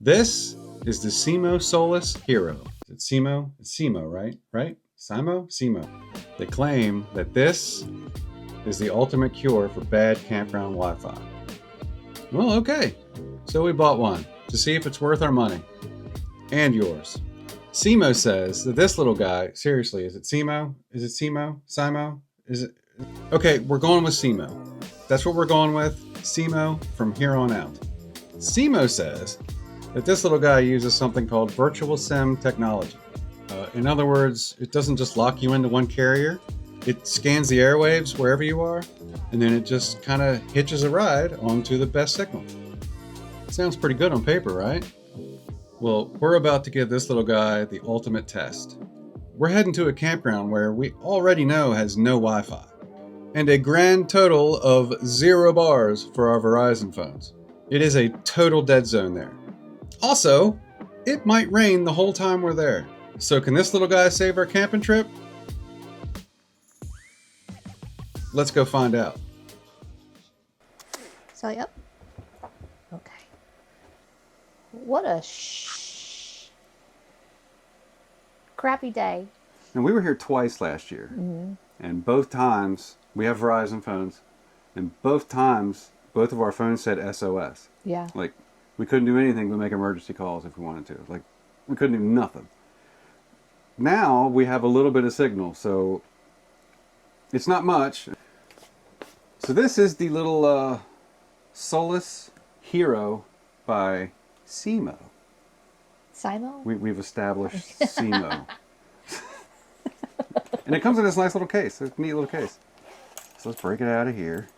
This is the SIMO Solis Hero. Is it SIMO? It's SIMO, right? Right? SIMO? SIMO. They claim that this is the ultimate cure for bad campground Wi-Fi. Well, okay. So we bought one to see if it's worth our money. And yours. SIMO says that this little guy, seriously, is it SIMO? Is it SIMO? SIMO? Is it? Okay, we're going with SIMO. That's what we're going with. SIMO from here on out. SIMO says that this little guy uses something called virtual SIM technology. In other words, it doesn't just lock you into one carrier. It scans the airwaves wherever you are, and then it just kind of hitches a ride onto the best signal. Sounds pretty good on paper, right? Well, we're about to give this little guy the ultimate test. We're heading to a campground where we already know has no Wi-Fi, and a grand total of 0 bars for our Verizon phones. It is a total dead zone there. Also, it might rain the whole time we're there. So can this little guy save our camping trip? Let's go find out. So, yep. Okay. What a crappy day. And we were here twice last year. Mm-hmm. And both times, we have Verizon phones, and both times, both of our phones said SOS. Yeah. Like, we couldn't do anything but make emergency calls if we wanted to. Like, we couldn't do nothing. Now, we have a little bit of signal, so it's not much. So this is the little Solis Hero by SIMO. SIMO? We've established SIMO. And it comes in this nice little case. It's a neat little case. So let's break it out of here.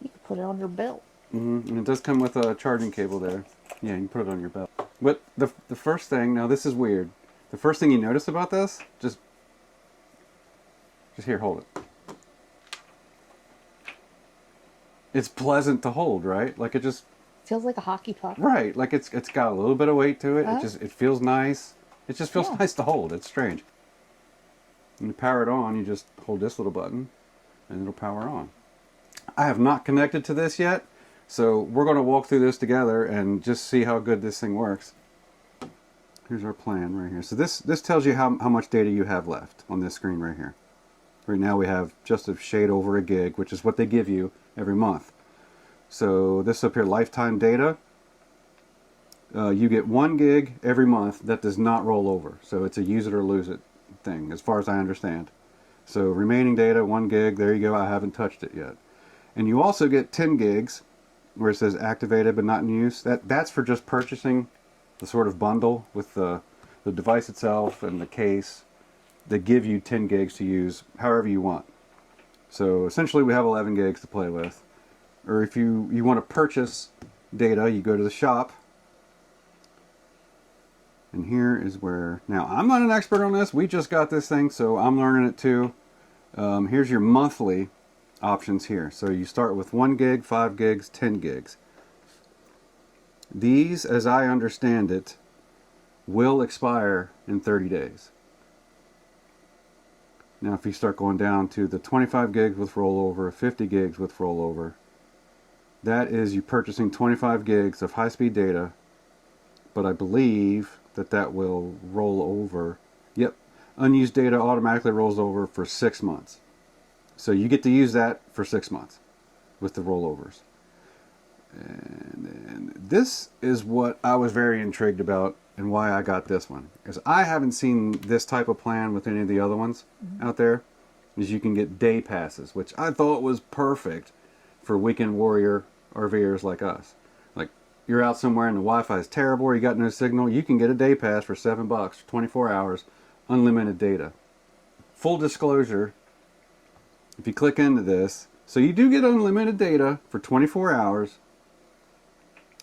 You can put it on your belt. Mm-hmm. And it does come with a charging cable there. Yeah, you can put it on your belt. But the first thing, now this is weird. The first thing you notice about this, just here, hold it. It's pleasant to hold, right? Like it just feels like a hockey puck. Right, like it's got a little bit of weight to it. It feels nice. It just feels nice to hold. It's strange. When you power it on, you just hold this little button, and it'll power on. I have not connected to this yet, so we're going to walk through this together and just see how good this thing works. Here's our plan right here. So this tells you how much data you have left on this screen right here. Right now we have just a shade over a gig, which is what they give you every month. So this up here, lifetime data, you get 1 gig every month that does not roll over. So it's a use it or lose it thing, as far as I understand. So remaining data, 1 gig, there you go, I haven't touched it yet. And you also get 10 gigs, where it says activated but not in use. That's for just purchasing the sort of bundle with the device itself and the case. They give you 10 gigs to use however you want. So essentially we have 11 gigs to play with. Or if you want to purchase data, you go to the shop. And here is where, now I'm not an expert on this, we just got this thing, so I'm learning it too. Here's your monthly options here. So you start with 1 gig, 5 gigs, 10 gigs. These, as I understand it, will expire in 30 days. Now if you start going down to the 25 gigs with rollover, 50 gigs with rollover, that is you purchasing 25 gigs of high-speed data, but I believe that will roll over. Yep, unused data automatically rolls over for 6 months. So you get to use that for 6 months with the rollovers. And this is what I was very intrigued about and why I got this one. Because I haven't seen this type of plan with any of the other ones out there. Is you can get day passes, which I thought was perfect for weekend warrior RVers like us. Like, you're out somewhere and the Wi-Fi is terrible or you got no signal, you can get a day pass for $7, 24 hours, unlimited data. Full disclosure, if you click into this, so you do get unlimited data for 24 hours.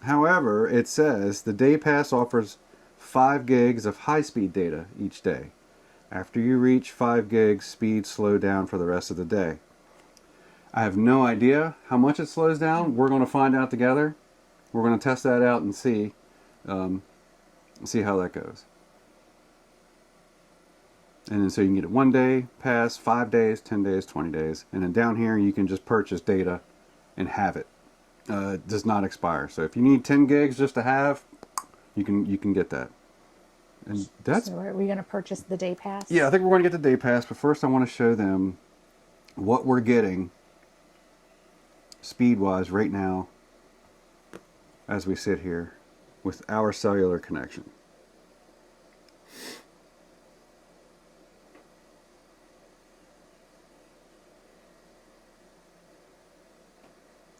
However, it says the day pass offers 5 gigs of high-speed data each day. After you reach 5 gigs, speed slow down for the rest of the day. I have no idea how much it slows down. We're going to find out together. We're going to test that out and see how that goes. And then so you can get it 1 day pass, 5 days, 10 days, 20 days. And then down here you can just purchase data and have it. does not expire. So if you need 10 gigs just to have, you can get that. And that's... So are we going to purchase the day pass? Yeah, I think we're going to get the day pass, but first I want to show them what we're getting speed-wise right now as we sit here with our cellular connection.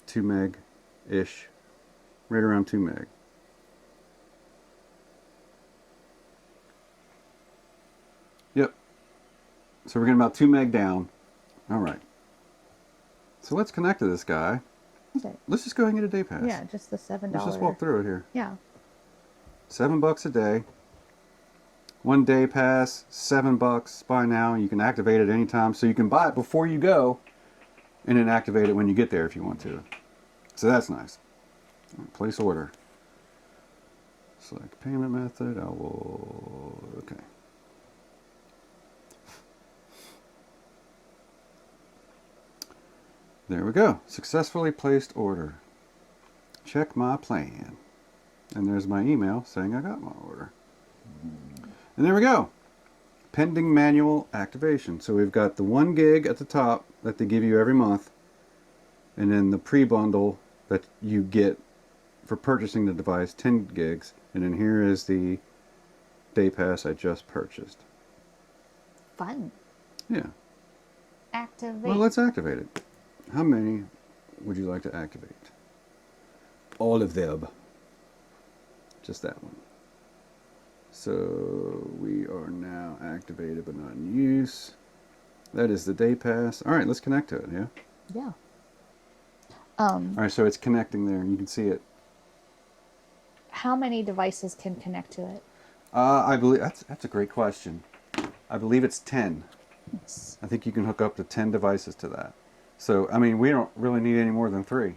Two meg-ish, right around 2 meg. Yep. So we're getting about 2 meg down. All right. So let's connect to this guy. Okay. Let's just go ahead and get a day pass. Yeah, just the $7. Let's just walk through it here. Yeah. $7 a day. 1 day pass, $7 by now. You can activate it anytime. So you can buy it before you go and then activate it when you get there if you want to. So that's nice. Place order. Select payment method. I will... Okay. There we go. Successfully placed order. Check my plan. And there's my email saying I got my order. And there we go. Pending manual activation. So we've got the 1 gig at the top that they give you every month. And then the pre-bundle that you get for purchasing the device, 10 gigs. And then here is the day pass I just purchased. Fun. Yeah. Activate. Well, let's activate it. How many would you like to activate? All of them. Just that one. So we are now activated but not in use. That is the day pass. All right, let's connect to it, yeah? Yeah. All right, so it's connecting there. You can see it. How many devices can connect to it? I believe that's a great question. I believe it's 10. Yes. I think you can hook up to 10 devices to that. So, I mean, we don't really need any more than 3.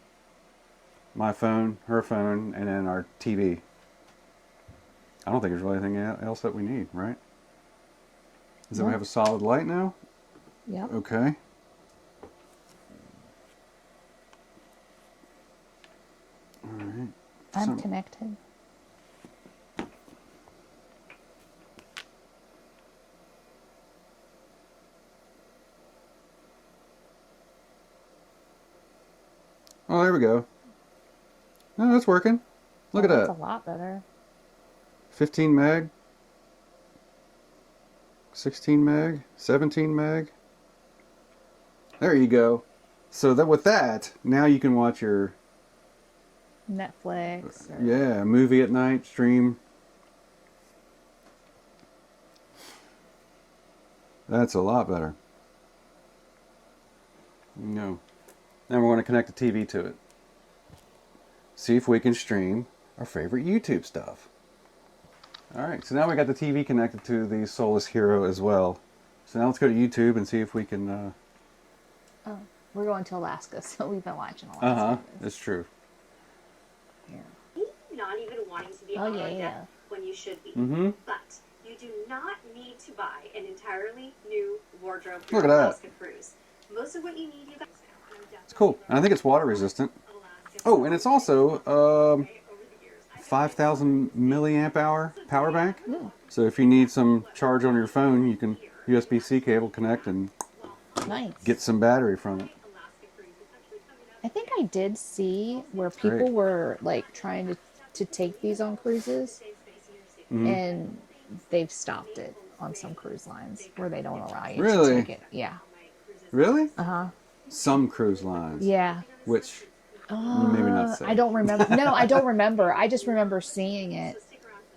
My phone, her phone, and then our TV. I don't think there's really anything else that we need, right? Does it have a solid light now? Yep. Okay. All right. I'm connected. Oh, there we go. No, that's working. Look at that. That's a lot better. 15 meg. 16 meg. 17 meg. There you go. So that with that, now you can watch your Netflix. yeah, movie at night, stream. That's a lot better. No. Now we're going to connect the TV to it. See if we can stream our favorite YouTube stuff. Alright, so now we got the TV connected to the Solis Hero as well. So now let's go to YouTube and see if we can... Oh, we're going to Alaska, so we've been watching Alaska. That's true. Yeah. Not even wanting to be Oh, on yeah, deck yeah. when you should be. Mm-hmm. But you do not need to buy an entirely new wardrobe for Look your at that. Alaska cruise. Most of what you need, you guys. It's cool. And I think it's water resistant. Oh, and it's also 5,000 milliamp hour power bank. Yeah. So if you need some charge on your phone, you can USB-C cable connect and Nice. get some battery from it. I think I did see where people great. were like trying to take these on cruises, and they've stopped it on some cruise lines where they don't allow you Really? to take it. Yeah. Really? Uh-huh. Some cruise lines. Yeah. Which maybe not say. I don't remember. No, I don't remember. I just remember seeing it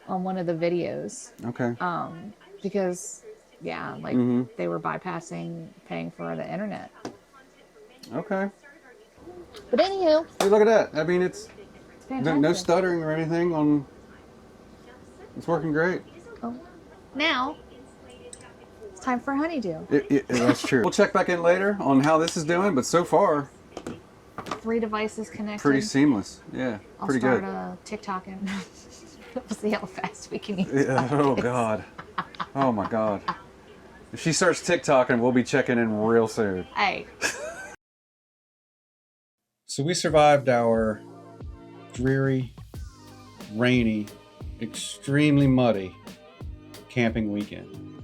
on one of the videos. Okay. Because yeah, like they were bypassing paying for the internet. Okay. But anywho, Hey, look at that. I mean, it's fantastic. no stuttering or anything on. It's working great. Oh. Now it's time for honeydew. That's true. We'll check back in later on how this is doing, but so far, 3 devices connected. pretty seamless. Yeah, I'll pretty start good. TikTok and we'll see how fast we can use Yeah, oh God. Oh my God. If she starts TikToking, we'll be checking in real soon. Hey. So we survived our dreary, rainy, extremely muddy camping weekend.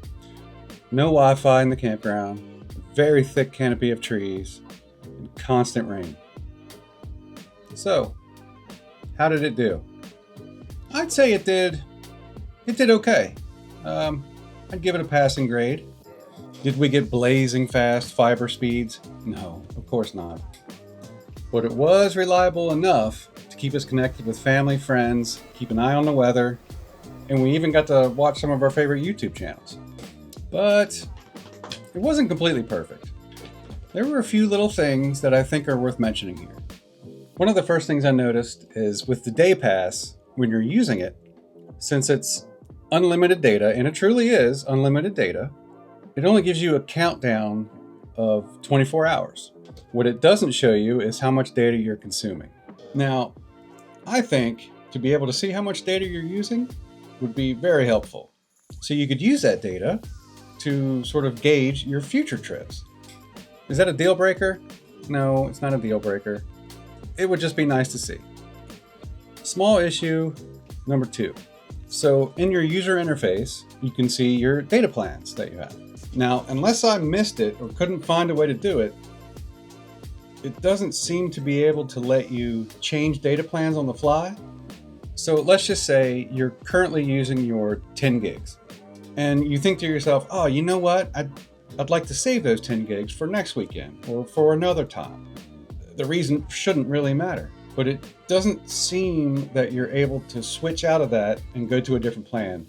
No Wi-Fi in the campground, a very thick canopy of trees, and constant rain. So, how did it do? I'd say it did okay. I'd give it a passing grade. Did we get blazing fast fiber speeds? No, of course not. But it was reliable enough to keep us connected with family, friends, keep an eye on the weather, and we even got to watch some of our favorite YouTube channels. But it wasn't completely perfect. There were a few little things that I think are worth mentioning here. One of the first things I noticed is with the day pass, when you're using it, since it's unlimited data, and it truly is unlimited data, it only gives you a countdown of 24 hours. What it doesn't show you is how much data you're consuming. Now, I think to be able to see how much data you're using would be very helpful. So you could use that data to sort of gauge your future trips. Is that a deal breaker? No, it's not a deal breaker. It would just be nice to see. Small issue number 2. So in your user interface, you can see your data plans that you have. Now, unless I missed it or couldn't find a way to do it, it doesn't seem to be able to let you change data plans on the fly. So let's just say you're currently using your 10 gigs and you think to yourself, oh, you know what? I'd like to save those 10 gigs for next weekend or for another time. The reason shouldn't really matter, but it doesn't seem that you're able to switch out of that and go to a different plan.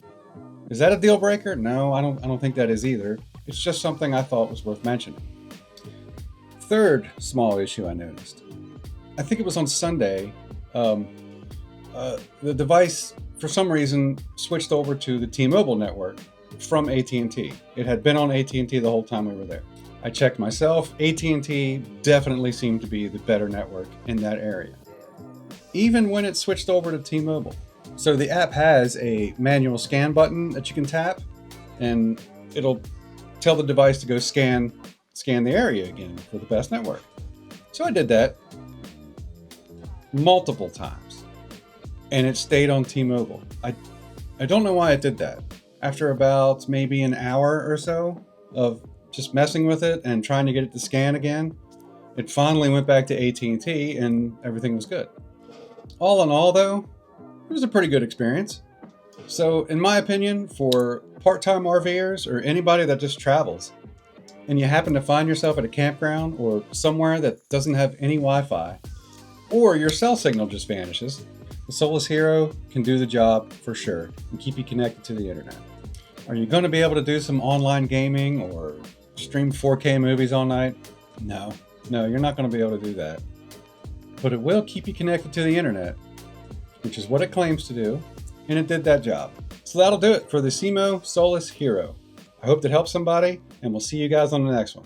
Is that a deal breaker? No, I don't think that is either. It's just something I thought was worth mentioning. Third small issue I noticed. I think it was on Sunday. The device, for some reason, switched over to the T-Mobile network from AT&T. It had been on AT&T the whole time we were there. I checked myself. AT&T definitely seemed to be the better network in that area, even when it switched over to T-Mobile. So the app has a manual scan button that you can tap, and it'll tell the device to go scan the area again for the best network. So I did that multiple times, and it stayed on T-Mobile. I don't know why it did that. After about maybe an hour or so of just messing with it and trying to get it to scan again, it finally went back to AT&T and everything was good. All in all, though, it was a pretty good experience. So in my opinion, for part-time RVers or anybody that just travels, and you happen to find yourself at a campground or somewhere that doesn't have any Wi-Fi, or your cell signal just vanishes, the Solis Hero can do the job for sure and keep you connected to the internet. Are you going to be able to do some online gaming or stream 4K movies all night? No, you're not going to be able to do that. But it will keep you connected to the internet, which is what it claims to do, and it did that job. So that'll do it for the SIMO Solis Hero. I hope that helps somebody, and we'll see you guys on the next one.